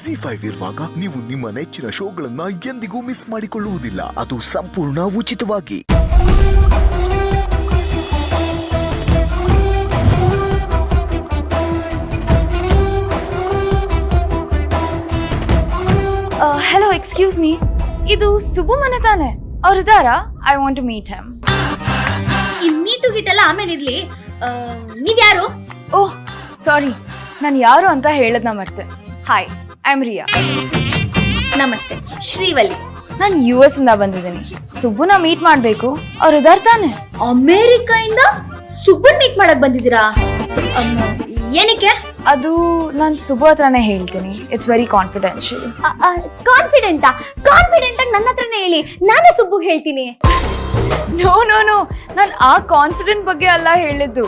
ZEE5 ಇರುವಾಗ ನೀವು ನಿಮ್ಮ ನೆಚ್ಚಿನ ಶೋಗಳನ್ನ ಎಂದಿಗೂ ಮಿಸ್ ಮಾಡಿಕೊಳ್ಳುವುದಿಲ್ಲ. ಅದು ಸಂಪೂರ್ಣ ಉಚಿತವಾಗಿ. ಹೆಲೋ, ಎಕ್ಸ್ಕ್ಯೂಸ್ ಮೀ, ಇದು ಸುಬ್ಬು ಮನೆ ತಾನೆ? ಅವ್ರು ಇದ್ದಾರಾ? I want to meet him. ಈ ಮೀಟು ಗಿಟ್ಟೆಲ್ಲ ಆಮೇಲೆ ಇರ್ಲಿ. ನೀವ್ಯಾರು? ಓಹ್ ಸಾರಿ, ನಾನು ಯಾರು ಅಂತ ಹೇಳದ್ನ ಮರ್ತೆ. Hi, I am Riya. ನಮಸ್ತೆ, ಶ್ರೀವಲ್ಲಿ. ನಾನು US ಇಂದ ಬಂದಿದ್ದೀನಿ. ಸುಬ್ಬುನ ಮೀಟ್ ಮಾಡ್ಬೇಕು. ಅವ್ರು ಇದಾರ ತಾನೆ? ಅಮೇರಿಕಾಯಿಂದ ಸುಬ್ಬನ್ ಮೀಟ್ ಮಾಡಕ್ ಬಂದಿದ್ದೀರಾ? ಏನಕ್ಕೆ? ಅದು ನಾನು ಸುಬ್ಬು ಹತ್ರನೇ ಹೇಳ್ತೀನಿ. It's very confidential. ಕಾನ್ಫಿಡೆಂಟ್ ಆಗಿ ನನ್ನ ಹತ್ರನೇ ಹೇಳಿ, ನಾನೇ ಸುಬ್ಬುಗ್ ಹೇಳ್ತೀನಿ. ನೋ ನೋ ನೋ, ನಾನು ಆ ಕಾನ್ಫಿಡೆಂಟ್ ಬಗ್ಗೆ ಅಲ್ಲ ಹೇಳಿದ್ದು.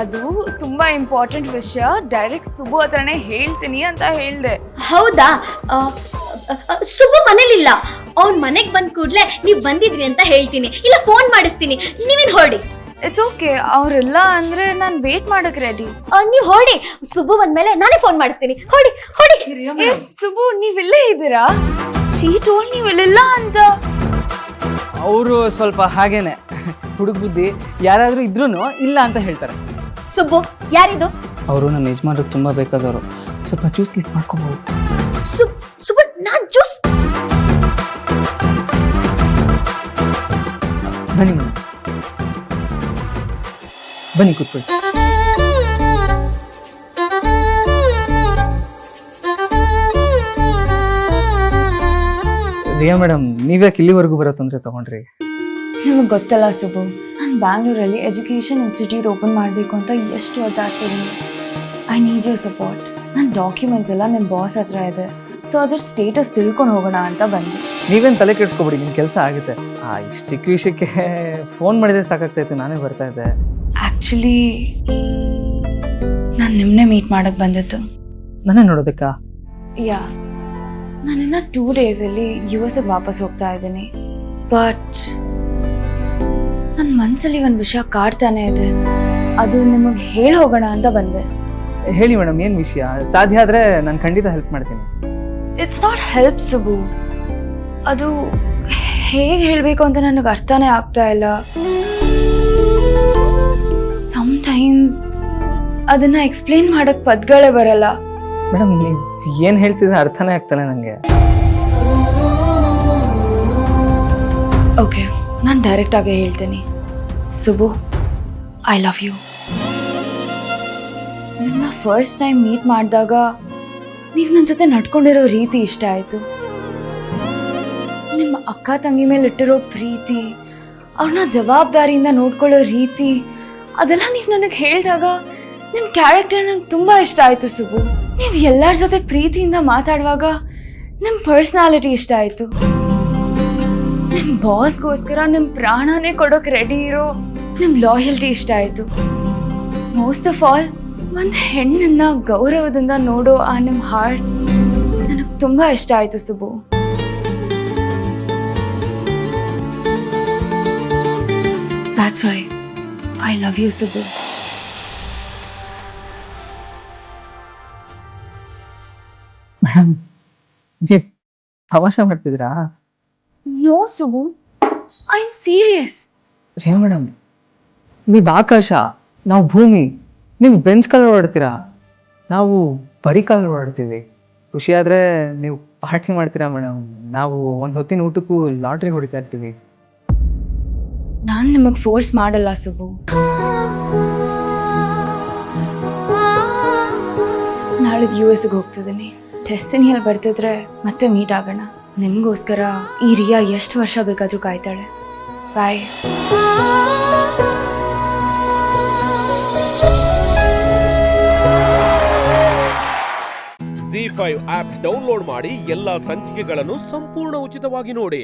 ಅದು ತುಂಬಾ ಇಂಪಾರ್ಟೆಂಟ್ ವಿಷಯ. ಡೈರೆಕ್ಟ್ ಸುಬ್ಬು ಹತ್ರನೇ ಹೇಳ್ತೀನಿ ಅಂತ ಹೇಳ್ದೆ. ಹೌದಾ? ಸುಬ್ಬು ಮನೇಲಿಲ್ಲ. ಅವ್ನ್ ಮನೆಗ್ ಬಂದ್ ಕೂಡ್ಲೆ ನೀವ್ ಬಂದಿದ್ರಿ ಅಂತ ಹೇಳ್ತೀನಿ, ಇಲ್ಲ ಫೋನ್ ಮಾಡಿಸ್ತೀನಿ. ನೀವೇನ್ ಹೊರಡಿ. It's okay. ಅವ್ರಿಲ್ಲ ಅಂದ್ರೆ ನಾನು ವೇಟ್ ಮಾಡಕ್ ರೆಡಿ. ನೀವ್ ಹೊರಡಿ. ಸುಬ್ಬು ಬಂದ್ಮೇಲೆ ನಾನೇ ಫೋನ್ ಮಾಡಿಸ್ತೀನಿ. ಹೊಡಿ ಹೊಡಿ. ಏ ಸುಬ್ಬು, ನೀವಿಲ್ಲೇ ಇದ್ದೀರಾ? ಶೀ ಟೋಲ್ಡ್ ನೀವಿಲ್ಲ ಅಂತ. ಅವರು ಸ್ವಲ್ಪ ಹಾಗೇನೆ ಹುಡುಗ ಬುದ್ಧಿ. ಯಾರಾದ್ರೂ ಇದ್ರೂ ಇಲ್ಲ ಅಂತ ಹೇಳ್ತಾರೆ. ಸುಬ್ಬು ಯಾರಿದು? ಅವರು ನಮ್ಮ ಯಜಮಾನ್ರಿಗೆ ತುಂಬಾ ಬೇಕಾದವರು. ಸ್ವಲ್ಪ ಜ್ಯೂಸ್ ಗೀಸ್ ಮಾಡ್ಕೋಬಹುದು. ಸುಬ್ಬು, ನಾನ್ ಜ್ಯೂಸ್. ಬನ್ನಿ ಮೇಡಮ್, ಬನ್ನಿ ಕೂತ್ಕೊಳ್ಳಿ. ರಿಯಾ ಮೇಡಮ್, ನೀವ್ಯಾಕೆ ಇಲ್ಲಿವರೆಗೂ ಬರೋ ತೊಂದರೆ ತಗೊಂಡ್ರಿ? ನಿಮಗೆ ಗೊತ್ತಲ್ಲ ಸುಬ್ಬು, ನಾನು ಬ್ಯಾಂಗ್ಳೂರಲ್ಲಿ ಎಜುಕೇಷನ್ ಇನ್ಸ್ಟಿಟ್ಯೂಟ್ ಓಪನ್ ಮಾಡಬೇಕು ಅಂತ ಎಷ್ಟು ಒದ್ದಾಡ್ತೀನಿ. I need your support. ನನ್ನ ಡಾಕ್ಯುಮೆಂಟ್ಸ್ ಎಲ್ಲ ನಿಮ್ಮ ಬಾಸ್ ಹತ್ರ ಇದೆ. ಸೊ ಅದ್ರ ಸ್ಟೇಟಸ್ ತಿಳ್ಕೊಂಡು ಹೋಗೋಣ ಅಂತ ಬಂದೆ. ನೀವೇನು ತಲೆ ಕೆಡಿಸ್ಕೊಬಿಡಿ, ನಿಮ್ಮ ಕೆಲಸ ಆಗುತ್ತೆ. ಇಷ್ಟು ಚಿಕ್ಕ ವಿಷಯಕ್ಕೆ ಫೋನ್ ಮಾಡಿದ್ರೆ ಸಾಕಾಗ್ತಾಯಿತ್ತು, ನಾನೇ ಬರ್ತಾ ಇದ್ದೆ. ಆ್ಯಕ್ಚುಲಿ ನಾನು ನಿಮ್ಮನ್ನೇ ಮೀಟ್ ಮಾಡೋಕ್ಕೆ ಬಂದಿತ್ತು. ನಾನೇ ನೋಡೋದಕ್ಕಾ? ಯಾ, ನಾನಿನ್ನ 2 ಡೇಸಲ್ಲಿ US ವಾಪಸ್ ಹೋಗ್ತಾ ಇದ್ದೀನಿ. ಬಟ್ ನನ್ನ ಮನಸ್ಸಲ್ಲಿ ಒಂದು ವಿಷಯ ಕಾಡ್ತಾನೆ ಇದೆ. ಅದು ನಿಮಗೆ ಹೇಳಿ ಹೋಗೋಣ ಅಂತ ಬಂದೆ. ಹೇಳಿ ಮೇಡಮ್, ಏನು ವಿಷಯ? ಸಾಧ್ಯ ಆದರೆ ನಾನು ಖಂಡಿತ ಹೆಲ್ಪ್ ಮಾಡ್ತೀನಿ. It's not help Subbu. ಅದು ಹೇಗೆ ಹೇಳಬೇಕು ಅಂತ ನನಗೆ ಅರ್ಥನೇ ಆಗ್ತಾ ಇಲ್ಲ. ಸಮ್ಟೈಮ್ಸ್ ಅದನ್ನು ಎಕ್ಸ್ಪ್ಲೇನ್ ಮಾಡೋಕ್ಕೆ ಪದಗಳೇ ಬರಲ್ಲ. ಮೇಡಮ್, ನೀವು ಏನು ಹೇಳ್ತಿದ್ರೆ ಅರ್ಥನೇ ಆಗ್ತಾನೆ ನನಗೆ. ಓಕೆ, ನಾನು ಡೈರೆಕ್ಟಾಗೇ ಹೇಳ್ತೀನಿ. Subbu, I love you. ನಿಮ್ಮನ್ನ ಫಸ್ಟ್ ಟೈಮ್ ಮೀಟ್ ಮಾಡಿದಾಗ ನೀವು ನನ್ನ ಜೊತೆ ನಡ್ಕೊಂಡಿರೋ ರೀತಿ ಇಷ್ಟ ಆಯಿತು. ನಿಮ್ಮ ಅಕ್ಕ ತಂಗಿ ಮೇಲೆ ಇಟ್ಟಿರೋ ಪ್ರೀತಿ, ಅವ್ರನ್ನ ಜವಾಬ್ದಾರಿಯಿಂದ ನೋಡ್ಕೊಳ್ಳೋ ರೀತಿ, ಅದೆಲ್ಲ ನೀವು ನನಗೆ ಹೇಳಿದಾಗ ನಿಮ್ಮ ಕ್ಯಾರೆಕ್ಟರ್ ನನಗೆ ತುಂಬ ಇಷ್ಟ ಆಯಿತು ಸುಬ್ಬು. ನೀವು ಎಲ್ಲರ ಜೊತೆ ಪ್ರೀತಿಯಿಂದ ಮಾತಾಡುವಾಗ ನಿಮ್ಮ ಪರ್ಸ್ನಾಲಿಟಿ ಇಷ್ಟ ಆಯಿತು. ನಿಮ್ಮ ಬಾಸ್ಗೋಸ್ಕರ ನಿಮ್ಮ ಪ್ರಾಣನೇ ಕೊಡೋಕೆ ರೆಡಿ ಇರೋ ನಿಮ್ಮ ಲಾಯಲ್ಟಿ ಇಷ್ಟ ಆಯಿತು. ಮೋಸ್ಟ್ ಆಫ್ ಆಲ್, ಒಂದು ಹೆಣ್ಣನ್ನ ಗೌರವದಿಂದ ನೋಡೋ ಆ ನಿಮ್ಮ ಹಾರ್ಟ್ ನನಗೆ ತುಂಬ ಇಷ್ಟ ಆಯಿತು Subbu. That's why I love you, Subbu. Madam, ನೀವು ತಮಾಷೆ ಮಾಡ್ತಿದ್ದೀರಾ? No, Subbu. I'm serious. Riya madam, ನೀವು ಆಕಾಶ, ನಾವು ಭೂಮಿ. ನೀವು ಬೆಂಚ್ ಕಾಲ ಓಡಾಡ್ತೀರಾ, ನಾವು ಬರೀ ಕಾಲ ಓಡಾಡ್ತೀವಿ. ಖುಷಿ ಆದರೆ ನೀವು ಪಾರ್ಟಿ ಮಾಡ್ತೀರಾ ಮೇಡಮ್. ನಾವು ಒಂದು ಹೊತ್ತಿನ ಊಟಕ್ಕೂ ಲಾಟ್ರಿ ಹೊಡಿತಾ ಇರ್ತೀವಿ. ನಾನು ನಿಮಗೆ ಫೋರ್ಸ್ ಮಾಡಲ್ಲ ಸುಬ್ಬು. ನಾಳೆ US ಹೋಗ್ತಿದ್ದೀನಿ. ಡೆಸ್ಟಿನಿಯಲ್ಲಿ ಬರ್ತಿದ್ರೆ ಮತ್ತೆ ಮೀಟ್ ಆಗೋಣ. ನಿಮಗೋಸ್ಕರ ಈ ರಿಯಾ ಎಷ್ಟು ವರ್ಷ ಬೇಕಾದರೂ ಕಾಯ್ತಾಳೆ. ಬಾಯ್. ZEE5 ಆಪ್ ಡೌನ್ಲೋಡ್ ಮಾಡಿ ಎಲ್ಲಾ ಸಂಚಿಕೆಗಳನ್ನು ಸಂಪೂರ್ಣ ಉಚಿತವಾಗಿ ನೋಡಿ.